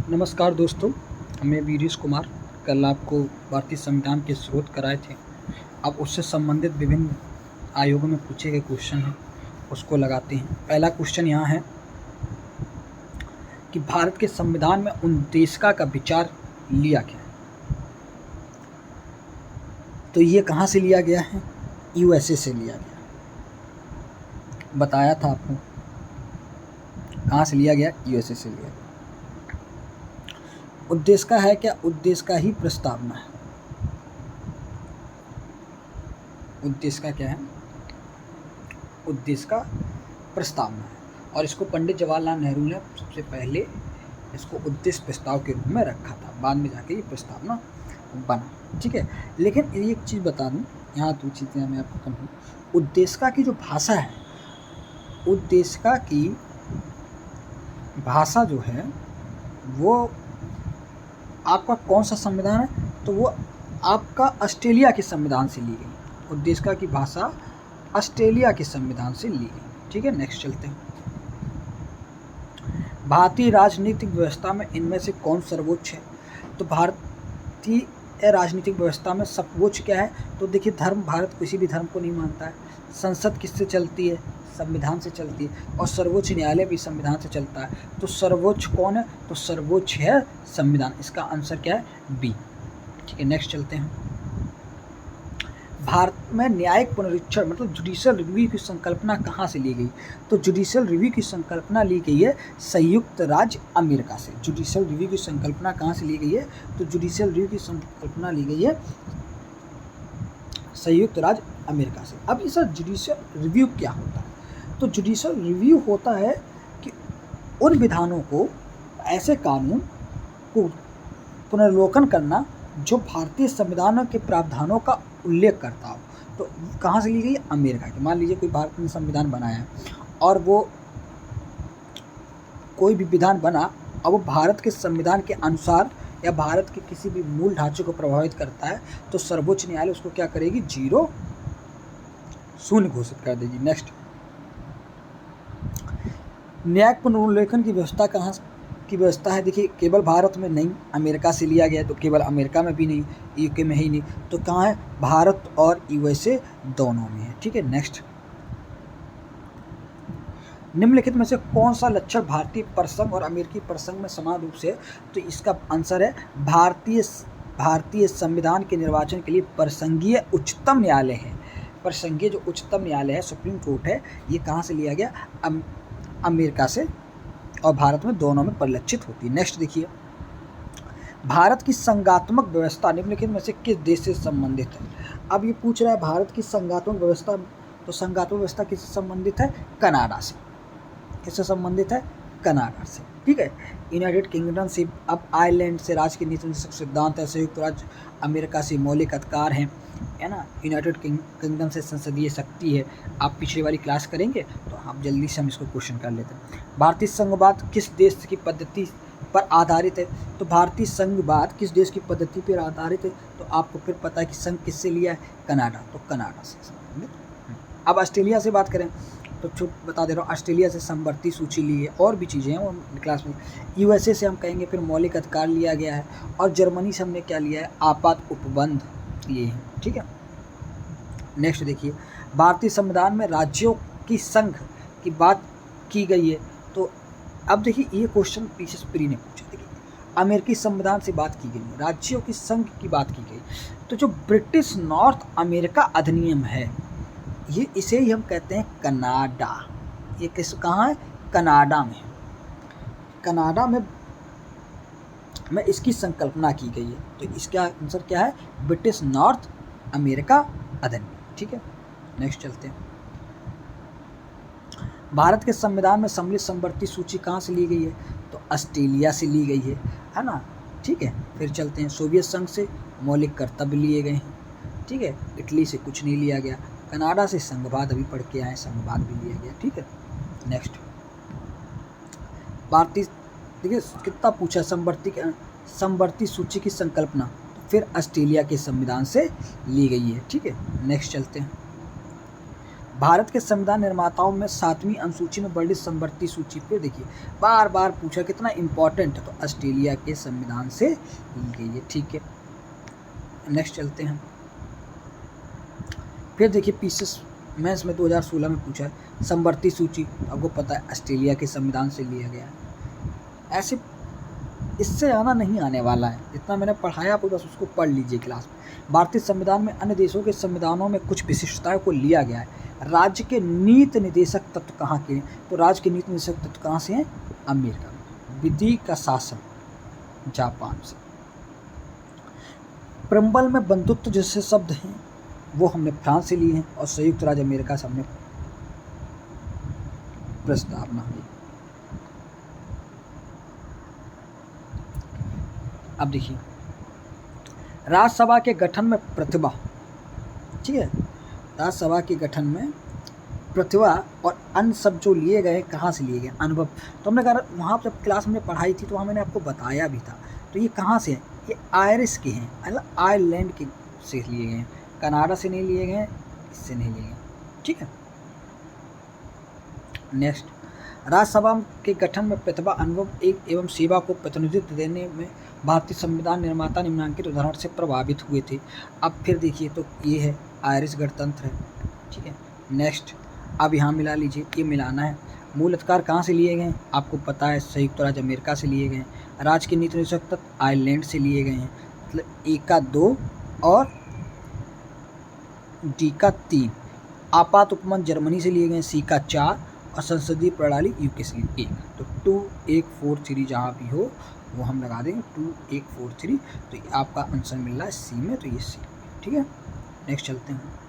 नमस्कार दोस्तों, मैं वीरेश कुमार। कल आपको भारतीय संविधान के स्रोत कराए थे। अब उससे संबंधित विभिन्न आयोगों में पूछे गए क्वेश्चन हैं, उसको लगाते हैं। पहला क्वेश्चन यहाँ है कि भारत के संविधान में उद्देशिका का विचार लिया गया। तो ये कहाँ से लिया गया है? यूएसए से लिया गया। बताया था आपको कहाँ से लिया गया, यूएसए से लिया गया। उद्देश्य का है क्या? उद्देश्य का ही प्रस्तावना है। उद्देश्य का क्या है? उद्देश्य का प्रस्तावना है। और इसको पंडित जवाहरलाल नेहरू ने सबसे पहले इसको उद्देश्य प्रस्ताव के रूप में रखा था, बाद में जाके ये प्रस्तावना बना। ठीक है, लेकिन एक चीज़ बता दूँ, यहाँ 2 चीज़ें मैं आपको कहूँ। उद्देशिका की जो भाषा है, उद्देशिका की भाषा जो है वो आपका कौन सा संविधान है? तो वो आपका ऑस्ट्रेलिया के संविधान से ली गई। उद्देशिका की भाषा ऑस्ट्रेलिया के संविधान से ली गई। ठीक है, नेक्स्ट चलते हैं। भारतीय राजनीतिक व्यवस्था में इनमें से कौन सर्वोच्च है? तो भारतीय राजनीतिक व्यवस्था में सर्वोच्च क्या है? तो देखिए, धर्म, भारत किसी भी धर्म को नहीं मानता है। संसद किससे चलती है? संविधान से चलती है। और सर्वोच्च न्यायालय भी संविधान से चलता है। तो सर्वोच्च कौन है? तो सर्वोच्च है संविधान। इसका आंसर क्या है? बी। ठीक है, नेक्स्ट चलते हैं। भारत में न्यायिक पुनरीक्षण मतलब जुडिशियल रिव्यू की संकल्पना कहाँ से ली गई? तो जुडिशियल रिव्यू की संकल्पना ली गई है संयुक्त राज्य अमेरिका से। जुडिशियल रिव्यू की संकल्पना कहाँ से ली गई है? तो जुडिशियल रिव्यू की संकल्पना ली गई है संयुक्त राज्य अमेरिका से। अब इस जुडिशियल रिव्यू क्या होता है? तो जुडिशियल रिव्यू होता है कि उन विधानों को, ऐसे कानून को पुनर्लोकन करना जो भारतीय संविधान के प्रावधानों का उल्लेख करता हो। तो कहाँ से ली गई? अमेरिका की। मान लीजिए कोई भारत ने संविधान बनाया है और वो कोई भी विधान बना और वो भारत के संविधान के अनुसार या भारत के किसी भी मूल ढांचे को प्रभावित करता है, तो सर्वोच्च न्यायालय उसको क्या करेगी? 0 शून्य घोषित कर देगी। नेक्स्ट, न्यायिक पुनर्लेखन की व्यवस्था कहाँ की व्यवस्था है? देखिए, केवल भारत में नहीं, अमेरिका से लिया गया। तो केवल अमेरिका में भी नहीं, यूके में ही नहीं, तो कहाँ है? भारत और यूएसए दोनों में है। ठीक है, नेक्स्ट, निम्नलिखित में से कौन सा लक्षण भारतीय प्रसंग और अमेरिकी प्रसंग में समान रूप से? तो इसका आंसर है भारतीय संविधान के निर्वाचन के लिए प्रसंगीय उच्चतम न्यायालय है। प्रसंगीय जो उच्चतम न्यायालय है, सुप्रीम कोर्ट है, ये कहाँ से लिया गया? अमेरिका से, और भारत में दोनों में परिलक्षित होती है। नेक्स्ट देखिए, भारत की संघात्मक व्यवस्था निम्नलिखित में से किस देश से संबंधित है? अब ये पूछ रहा है भारत की संघात्मक व्यवस्था, तो संघात्मक व्यवस्था किससे संबंधित है? कनाडा से। किससे संबंधित है? कनाडा से। ठीक है, यूनाइटेड किंगडम से, अब आयरलैंड से राज्य की नीति सिद्धांत है, संयुक्त राज्य अमेरिका से मौलिक अधिकार हैं, है ना। यूनाइटेड किंगडम से संसदीय शक्ति है। आप पिछली वाली क्लास करेंगे तो आप जल्दी से हम इसको क्वेश्चन कर लेते हैं। भारतीय संघवाद किस देश की पद्धति पर आधारित है? तो भारतीय संघवाद किस देश की पद्धति पर आधारित है? तो आपको फिर पता है कि संघ किससे लिया है? कनाडा। तो कनाडा से संबंधित। अब ऑस्ट्रेलिया से बात करें तो छूट बता दे रहा हूँ, ऑस्ट्रेलिया से समवर्ती सूची ली है, और भी चीज़ें हैं वो क्लास में। यूएसए से हम कहेंगे फिर मौलिक अधिकार लिया गया है, और जर्मनी से हमने क्या लिया है? आपात उपबंध लिए हैं। ठीक है, नेक्स्ट देखिए, भारतीय संविधान में राज्यों की संघ की बात की गई है। तो अब देखिए, ये क्वेश्चन पीछे प्री ने पूछा। देखिए, अमेरिकी संविधान से बात की गई, राज्यों की संघ की बात की गई। तो जो ब्रिटिश नॉर्थ अमेरिका अधिनियम है, ये इसे ही हम कहते हैं कनाडा। ये कहाँ है? कनाडा में। कनाडा में इसकी संकल्पना की गई है। तो इसका आंसर क्या है? ब्रिटिश नॉर्थ अमेरिका अधिनियम। ठीक है, नेक्स्ट चलते हैं। भारत के संविधान में सम्मिलित समवर्ती सूची कहाँ से ली गई है? तो ऑस्ट्रेलिया से ली गई है ना। ठीक है, फिर चलते हैं। सोवियत संघ से मौलिक कर्तव्य लिए गए हैं। ठीक है, इटली से कुछ नहीं लिया गया। कनाडा से संघवाद अभी पढ़ के आए, संघवाद भी लिया गया। ठीक है, नेक्स्ट, भारतीय, देखिए कितना पूछा, समवर्ती सूची की संकल्पना, तो फिर ऑस्ट्रेलिया के संविधान से ली गई है। ठीक है, नेक्स्ट चलते हैं। भारत के संविधान निर्माताओं में 7वीं अनुसूची में वर्णित समवर्ती सूची पे देखिए बार बार पूछा, कितना इंपॉर्टेंट है, तो ऑस्ट्रेलिया के संविधान से ली गई है। ठीक है, नेक्स्ट चलते हैं। फिर देखिए पीसीएस मेंस में 2016 में पूछा है समवर्ती सूची, आपको पता है ऑस्ट्रेलिया के संविधान से लिया गया है। ऐसे इससे आना नहीं आने वाला है, जितना मैंने पढ़ाया आप बस उसको पढ़ लीजिए क्लास में। भारतीय संविधान में अन्य देशों के संविधानों में कुछ विशिष्टताओं को लिया गया है। राज्य के नीति निर्देशक तत्व कहाँ के हैं, तो राज्य के नीति निर्देशक तत्व कहाँ से हैं, अमेरिका में। विधि का शासन जापान से। प्रम्बल में बंधुत्व जैसे शब्द हैं वो हमने फ्रांस से लिए हैं, और संयुक्त राज्य अमेरिका से हमने प्रस्तावना ली। अब देखिए राज्यसभा के गठन में प्रतिभा, ठीक है, राज्यसभा के गठन में प्रतिभा और अन्य सब जो लिए गए कहाँ से लिए गए, अनुभव। तो हमने कहा वहाँ जब क्लास में पढ़ाई थी तो वहाँ मैंने आपको बताया भी था। तो ये कहाँ से हैं, ये आयरिश के हैं, मतलब आयरलैंड के से लिए गए हैं, कनाडा से नहीं लिए गए, इससे नहीं लिए गए। ठीक है, नेक्स्ट, राज्यसभा के गठन में प्रतिभा, अनुभव एवं सेवा को प्रतिनिधित्व देने में भारतीय संविधान निर्माता निम्नलिखित उदाहरण से प्रभावित हुए थे। अब फिर देखिए तो ये है आयरिश गणतंत्र है। ठीक है, नेक्स्ट, अब यहाँ मिला लीजिए, ये मिलाना है। मूल अधिकार कहाँ से लिए गए हैं, आपको पता है संयुक्त राज्य अमेरिका से लिए गए हैं। राज्य के नीति निर्देशक तत्व आयरलैंड से लिए गए हैं, मतलब ए का 2 और डी का 3। आपात उपमन जर्मनी से लिए गए, सी का 4, और संसदीय प्रणाली यूके से 1। तो 2 1 4 3 जहाँ भी हो वो हम लगा देंगे 2 1 4 3। तो ये आपका आंसर मिल रहा है सी में, तो ये सी। ठीक है, नेक्स्ट चलते हैं।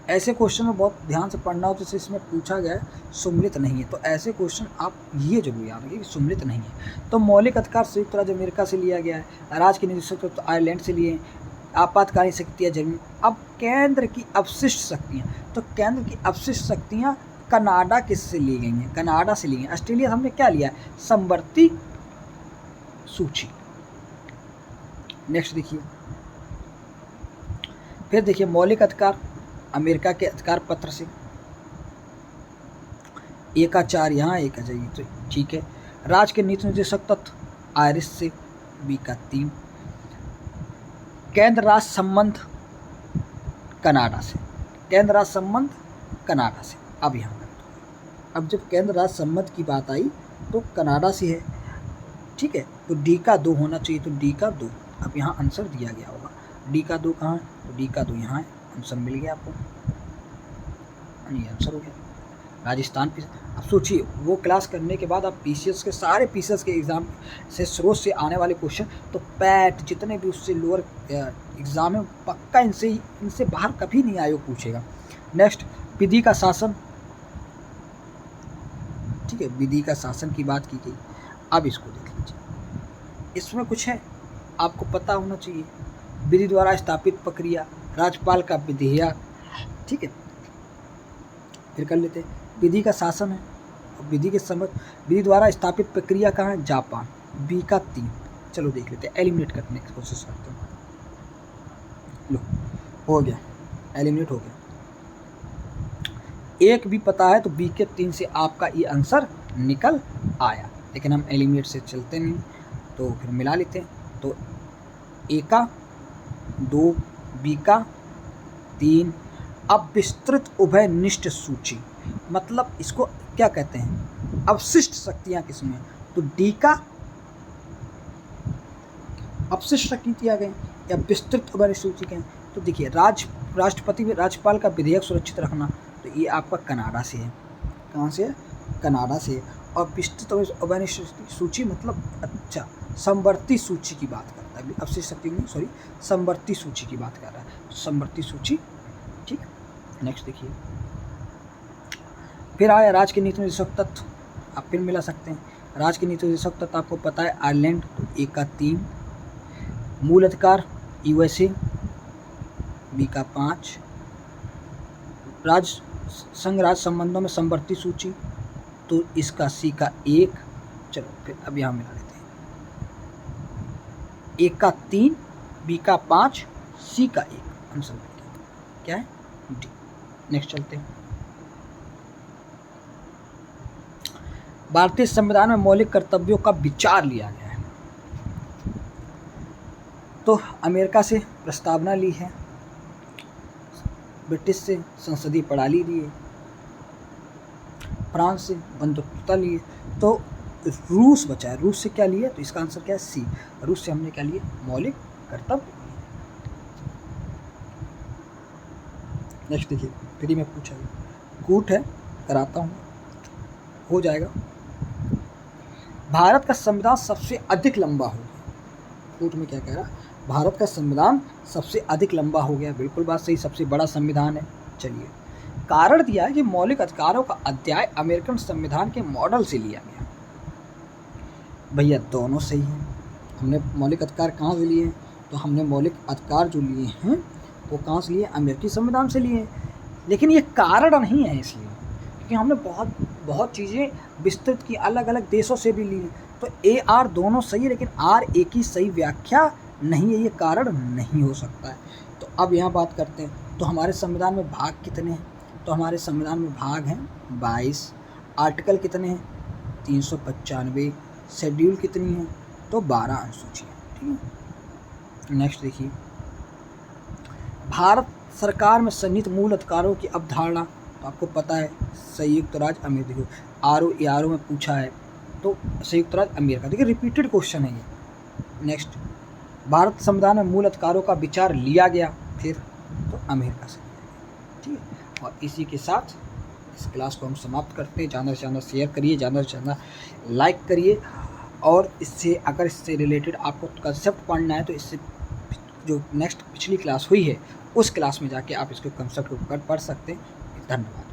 ऐसे क्वेश्चन में बहुत ध्यान से पढ़ना हो, जैसे इसमें पूछा गया है सम्मिलित नहीं है, तो ऐसे क्वेश्चन आप ये जरूर याद रखिए कि सम्मिलित नहीं है। तो मौलिक अधिकार संयुक्त राज्य अमेरिका से लिया गया है, राज्य के निदेशक तो आयरलैंड से लिए, आपातकालीन शक्तियाँ जर्मनी। अब केंद्र की अवशिष्ट शक्तियाँ, तो केंद्र की अवशिष्ट शक्तियाँ कनाडा किससे ली गई हैं, कनाडा से ली गई। ऑस्ट्रेलिया हमने क्या लिया है, समवर्ती सूची। नेक्स्ट देखिए, फिर देखिए मौलिक अधिकार अमेरिका के अधिकार पत्र से, ए का 4 यहाँ, ए का जाइए तो ठीक है। राज्य के नीति निर्देशक तत्व आयरिश से, बी का 3। केंद्र राज्य संबंध कनाडा से, केंद्र राज्य संबंध कनाडा से। अब यहाँ अब जब केंद्र राज्य संबंध की बात आई तो कनाडा से है। ठीक है, तो डी का 2 होना चाहिए, तो डी का 2। अब यहाँ आंसर दिया गया होगा, डी का 2 कहाँ है, तो डी का 2 यहाँ है, आंसर मिल गया आपको, ये आंसर हो गया राजस्थान पे। अब सोचिए वो क्लास करने के बाद आप पीसीएस के सारे पीसीएस के एग्ज़ाम से स्रोत से आने वाले क्वेश्चन, तो पैट जितने भी उससे लोअर एग्ज़ाम है पक्का इनसे बाहर कभी नहीं आयोग पूछेगा। नेक्स्ट, विधि का शासन। ठीक है, विधि का शासन की बात की गई। अब इसको देख लीजिए, इसमें कुछ है आपको पता होना चाहिए। विधि द्वारा स्थापित प्रक्रिया, राज्यपाल का विधेयक। ठीक है, फिर कर लेते हैं, विधि का शासन है, विधि के समझ, विधि द्वारा स्थापित प्रक्रिया कहाँ है, जापान, बी का 3। चलो देख लेते हैं, एलिमिनेट करने की कोशिश करते हैं। लो हो गया, एलिमिनेट हो गया। एक भी पता है तो बी के 3 से आपका ये आंसर निकल आया, लेकिन हम एलिमिनेट से चलते नहीं, तो फिर मिला लेते हैं। तो ए का 2, बी का 3। अब विस्तृत उभयनिष्ठ सूची, मतलब इसको क्या कहते हैं, अवशिष्ट शक्तियाँ किसमें, तो डी का अवशिष्ट शक्तियाँ गए या विस्तृत उभयनिष्ठ सूची के हैं। तो देखिए राष्ट्रपति में राज्यपाल का विधेयक सुरक्षित रखना, तो ये आपका कनाडा से है। कहाँ से है, कनाडा से है। और विस्तृत उभयनिष्ठ सूची मतलब अच्छा समवर्ती सूची की बात करता है, अवशिष्ट शक्ति नहीं, सॉरी समवर्ती सूची की बात कर रहा है, समवर्ती सूची। ठीक, नेक्स्ट देखिए, फिर आया राज्य के नीति निर्देशक तत्व, आप फिर मिला सकते हैं। राज्य के नीति निर्देशक तत्व आपको पता है आयरलैंड, तो ए का 3। मूल अधिकार यूएसए, बी का 5। राज्य संघ राज्य संबंधों में समवर्ती सूची, तो इसका सी का 1। चलो फिर अब यहाँ मिला लेते हैं, ए का 3, बी का 5, सी का 1, आंसर क्या है, डी। नेक्स्ट चलते हैं। भारतीय संविधान में मौलिक कर्तव्यों का विचार लिया गया है। तो अमेरिका से प्रस्तावना ली है, ब्रिटिश से संसदीय प्रणाली ली है, फ्रांस से बंधुत्वता ली है, तो रूस बचा है। रूस से क्या लिए? तो इसका आंसर क्या है? सी। रूस से हमने क्या लिए? मौलिक कर्तव्य। नेक्स्ट देखिए, फ्री में पूछा गया, कूट है, कराता हूँ, हो जाएगा। भारत का संविधान सबसे अधिक लंबा हो गया। कूट में क्या कह रहा? भारत का संविधान सबसे अधिक लंबा हो गया। बिल्कुल बात सही, सबसे बड़ा संविधान है। चलिए, कारण दिया है कि मौलिक अधिकारों का अध्याय अमेरिकन संविधान के मॉडल से लिया गया। भैया दोनों सही हैं। हमने मौलिक अधिकार कहाँ से लिए हैं? तो हमने मौलिक अधिकार जो लिए हैं वो कहाँ से लिए? अमेरिकी संविधान से लिए हैं। लेकिन ये कारण नहीं है इसलिए, क्योंकि हमने बहुत चीज़ें विस्तृत की, अलग अलग देशों से भी ली हैं। तो ए आर दोनों सही है, लेकिन आर ए की सही व्याख्या नहीं है, ये कारण नहीं हो सकता है। तो अब यहाँ बात करते हैं, तो हमारे संविधान में भाग कितने हैं? तो हमारे संविधान में भाग हैं 22। आर्टिकल कितने हैं? 395। शेड्यूल कितनी है? तो 12 अनुसूची है। ठीक है, नेक्स्ट देखिए, भारत सरकार में सन्निहित मूल अधिकारों की अवधारणा, तो आपको पता है संयुक्त राज्य अमेरिका। देखो आर ओ में पूछा है, तो संयुक्त राज्य अमेरिका। देखिए रिपीटेड क्वेश्चन है ये। नेक्स्ट, भारत संविधान में मूल अधिकारों का विचार लिया गया, फिर तो अमेरिका से। ठीक है, और इसी के साथ इस क्लास को हम समाप्त करते हैं। ज़्यादा से ज़्यादा शेयर करिए, ज़्यादा से ज़्यादा लाइक करिए, और इससे अगर इससे रिलेटेड आपको कंसेप्ट पढ़ना है तो इससे जो नेक्स्ट पिछली क्लास हुई है उस क्लास में जाके आप इसके कंसेप्ट को पढ़ सकते हैं। धन्यवाद।